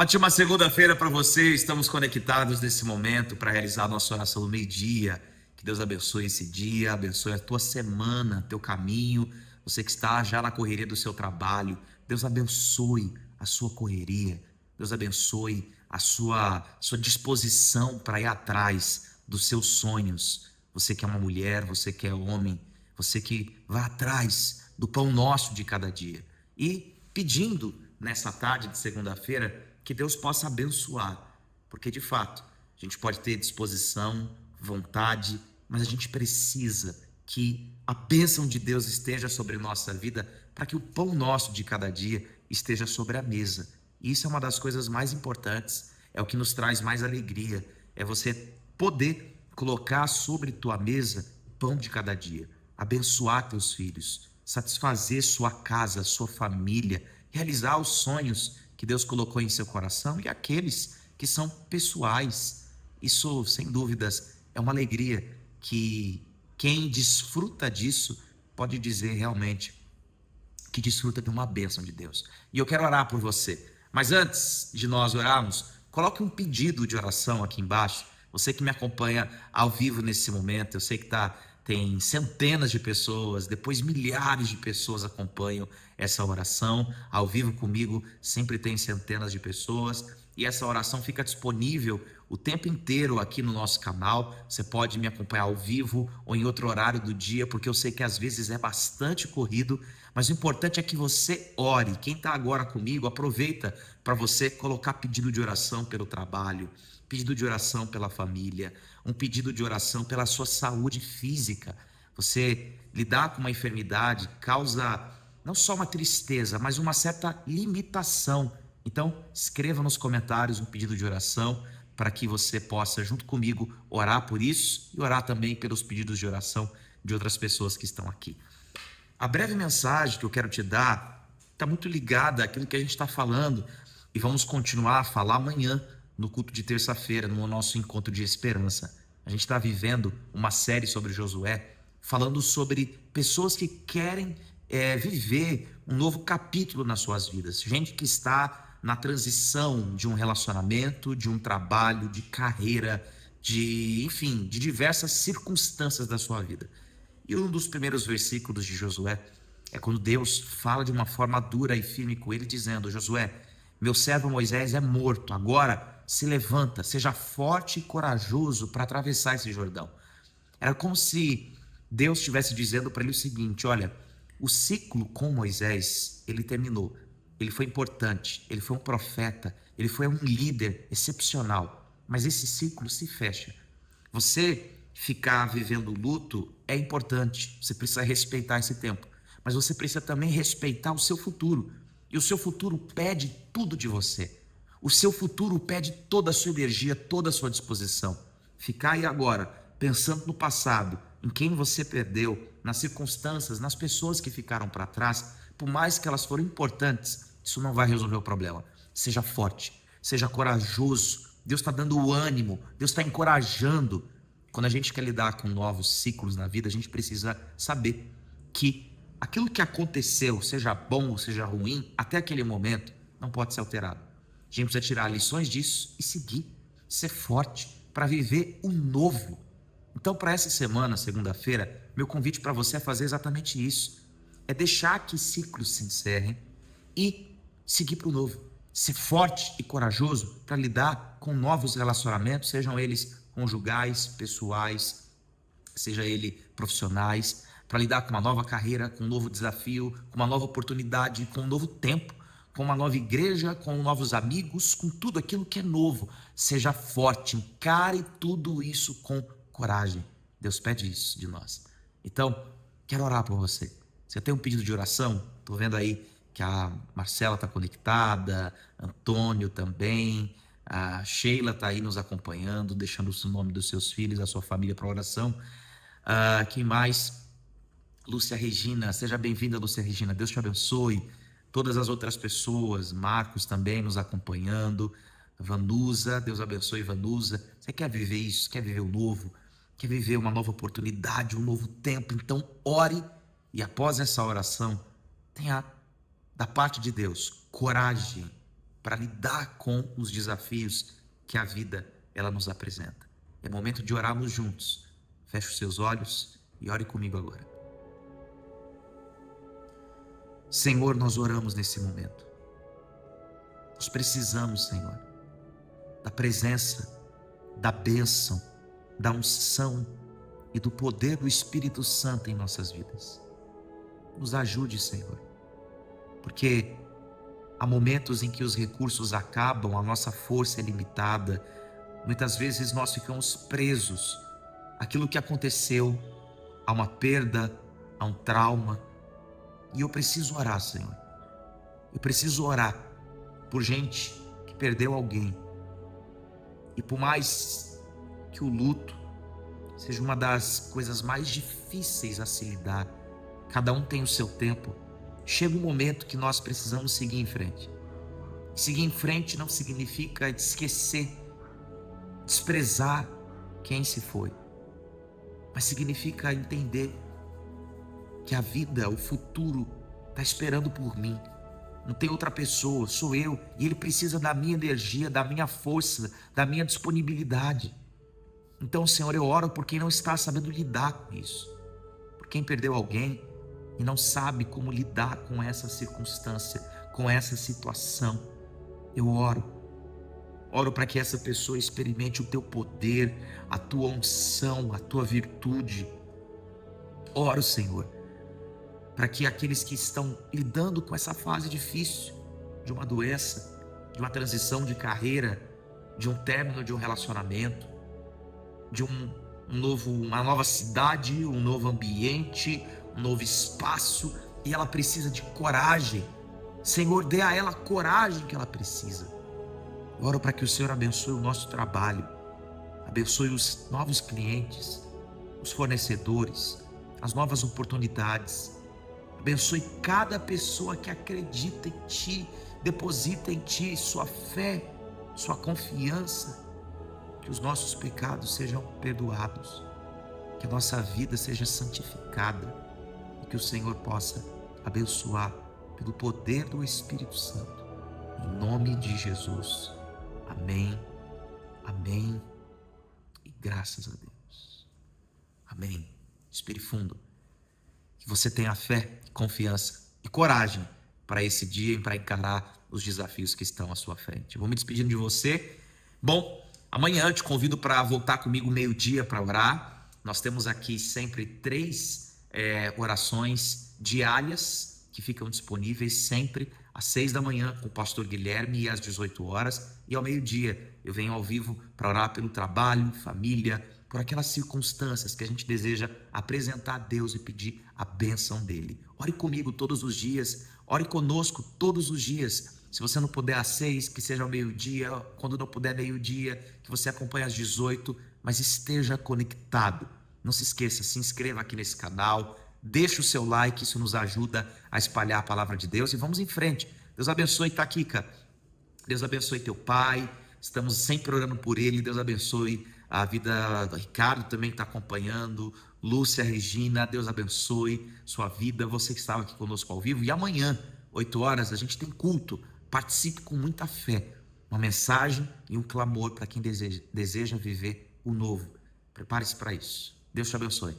Ótima segunda-feira para você. Estamos conectados nesse momento para realizar a nossa oração do meio-dia. Que Deus abençoe esse dia, abençoe a tua semana, teu caminho. Você que está já na correria do seu trabalho, Deus abençoe a sua correria. Deus abençoe a sua disposição para ir atrás dos seus sonhos. Você que é uma mulher, você que é homem, você que vai atrás do pão nosso de cada dia. E pedindo nessa tarde de segunda-feira que Deus possa abençoar, porque de fato a gente pode ter disposição, vontade, mas a gente precisa que a bênção de Deus esteja sobre nossa vida para que o pão nosso de cada dia esteja sobre a mesa. E isso é uma das coisas mais importantes, é o que nos traz mais alegria, é você poder colocar sobre tua mesa pão de cada dia, abençoar teus filhos, satisfazer sua casa, sua família, realizar os sonhos que Deus colocou em seu coração e aqueles que são pessoais. Isso, sem dúvidas, é uma alegria que quem desfruta disso pode dizer realmente que desfruta de uma bênção de Deus. E eu quero orar por você. Mas antes de nós orarmos, coloque um pedido de oração aqui embaixo. Você que me acompanha ao vivo nesse momento, eu sei que tem centenas de pessoas, depois milhares de pessoas acompanham essa oração ao vivo comigo, sempre tem centenas de pessoas, e essa oração fica disponível o tempo inteiro aqui no nosso canal. Você pode me acompanhar ao vivo ou em outro horário do dia, porque eu sei que às vezes é bastante corrido, mas o importante é que você ore. Quem está agora comigo, aproveita para você colocar pedido de oração pelo trabalho, pedido de oração pela família, um pedido de oração pela sua saúde física. Você lidar com uma enfermidade causa não só uma tristeza, mas uma certa limitação. Então, escreva nos comentários um pedido de oração para que você possa, junto comigo, orar por isso e orar também pelos pedidos de oração de outras pessoas que estão aqui. A breve mensagem que eu quero te dar está muito ligada àquilo que a gente está falando e vamos continuar a falar amanhã no culto de terça-feira, no nosso encontro de esperança. A gente está vivendo uma série sobre Josué, falando sobre pessoas que querem viver um novo capítulo nas suas vidas. Gente que está na transição de um relacionamento, de um trabalho, de carreira, enfim, de diversas circunstâncias da sua vida. E um dos primeiros versículos de Josué é quando Deus fala de uma forma dura e firme com ele, dizendo: Josué, meu servo Moisés é morto, agora se levanta, seja forte e corajoso para atravessar esse Jordão. Era como se Deus estivesse dizendo para ele o seguinte: olha, o ciclo com Moisés, ele terminou. Ele foi importante, ele foi um profeta, ele foi um líder excepcional, mas esse ciclo se fecha. Você ficar vivendo luto é importante, você precisa respeitar esse tempo, mas você precisa também respeitar o seu futuro, e o seu futuro pede tudo de você. O seu futuro pede toda a sua energia, toda a sua disposição. Ficar aí agora, pensando no passado, em quem você perdeu, nas circunstâncias, nas pessoas que ficaram para trás, por mais que elas foram importantes, isso não vai resolver o problema. Seja forte, seja corajoso. Deus está dando o ânimo, Deus está encorajando. Quando a gente quer lidar com novos ciclos na vida, a gente precisa saber que aquilo que aconteceu, seja bom ou seja ruim, até aquele momento, não pode ser alterado. A gente precisa tirar lições disso e seguir, ser forte para viver o novo. Então, para essa semana, segunda-feira, meu convite para você é fazer exatamente isso. É deixar que ciclos se encerrem e seguir para o novo. Ser forte e corajoso para lidar com novos relacionamentos, sejam eles conjugais, pessoais, seja ele profissionais, para lidar com uma nova carreira, com um novo desafio, com uma nova oportunidade, com um novo tempo, com uma nova igreja, com novos amigos, com tudo aquilo que é novo. Seja forte, encare tudo isso com coragem. Deus pede isso de nós. Então, quero orar por você. Você tem um pedido de oração? Estou vendo aí que a Marcela está conectada, Antônio também, a Sheila está aí nos acompanhando, deixando o nome dos seus filhos, a sua família para oração. Quem mais? Lúcia Regina, seja bem-vinda, Lúcia Regina, Deus te abençoe. Todas as outras pessoas, Marcos também nos acompanhando, Vanusa, Deus abençoe Vanusa. Você quer viver isso? Quer viver o novo? Quer viver uma nova oportunidade, um novo tempo? Então ore, e após essa oração, tenha da parte de Deus coragem para lidar com os desafios que a vida ela nos apresenta. É momento de orarmos juntos. Feche os seus olhos e ore comigo agora. Senhor, nós oramos nesse momento. Nós precisamos, Senhor, da presença, da bênção, da unção e do poder do Espírito Santo em nossas vidas. Nos ajude, Senhor, porque há momentos em que os recursos acabam, a nossa força é limitada. Muitas vezes nós ficamos presos àquilo que aconteceu, a uma perda, a um trauma. E eu preciso orar, Senhor. Eu preciso orar por gente que perdeu alguém. E por mais que o luto seja uma das coisas mais difíceis a se lidar, cada um tem o seu tempo, chega um momento que nós precisamos seguir em frente. Seguir em frente não significa esquecer, desprezar quem se foi, mas significa entender que a vida, o futuro está esperando por mim. Não tem outra pessoa, sou eu, e ele precisa da minha energia, da minha força, da minha disponibilidade. Então, Senhor, eu oro por quem não está sabendo lidar com isso, por quem perdeu alguém e não sabe como lidar com essa circunstância, com essa situação. Eu oro para que essa pessoa experimente o teu poder, a tua unção, a tua virtude. Oro, Senhor, para que aqueles que estão lidando com essa fase difícil de uma doença, de uma transição de carreira, de um término de um relacionamento, de uma nova cidade, um novo ambiente, um novo espaço, e ela precisa de coragem. Senhor, dê a ela a coragem que ela precisa. Eu oro para que o Senhor abençoe o nosso trabalho, abençoe os novos clientes, os fornecedores, as novas oportunidades. Abençoe cada pessoa que acredita em Ti, deposita em Ti sua fé, sua confiança. Que os nossos pecados sejam perdoados, que a nossa vida seja santificada e que o Senhor possa abençoar pelo poder do Espírito Santo. Em nome de Jesus. Amém, amém e graças a Deus. Amém. Respire fundo. Que você tenha fé, confiança e coragem para esse dia e para encarar os desafios que estão à sua frente. Eu vou me despedindo de você. Bom, amanhã eu te convido para voltar comigo meio-dia para orar. Nós temos aqui sempre 3 orações diárias que ficam disponíveis sempre às 6 da manhã com o pastor Guilherme e às 18 horas. E ao meio-dia eu venho ao vivo para orar pelo trabalho, família, por aquelas circunstâncias que a gente deseja apresentar a Deus e pedir a bênção dele. Ore comigo todos os dias, ore conosco todos os dias. Se você não puder às 6, que seja ao meio-dia. Quando não puder meio-dia, que você acompanhe às 18, mas esteja conectado. Não se esqueça, se inscreva aqui nesse canal, deixa o seu like, isso nos ajuda a espalhar a palavra de Deus e vamos em frente. Deus abençoe Taquica, Deus abençoe teu pai, estamos sempre orando por ele. Deus abençoe a vida do Ricardo também que está acompanhando, Lúcia, Regina, Deus abençoe sua vida, você que estava aqui conosco ao vivo. E amanhã, 8 horas, a gente tem culto. Participe com muita fé, uma mensagem e um clamor para quem deseja viver o novo. Prepare-se para isso. Deus te abençoe.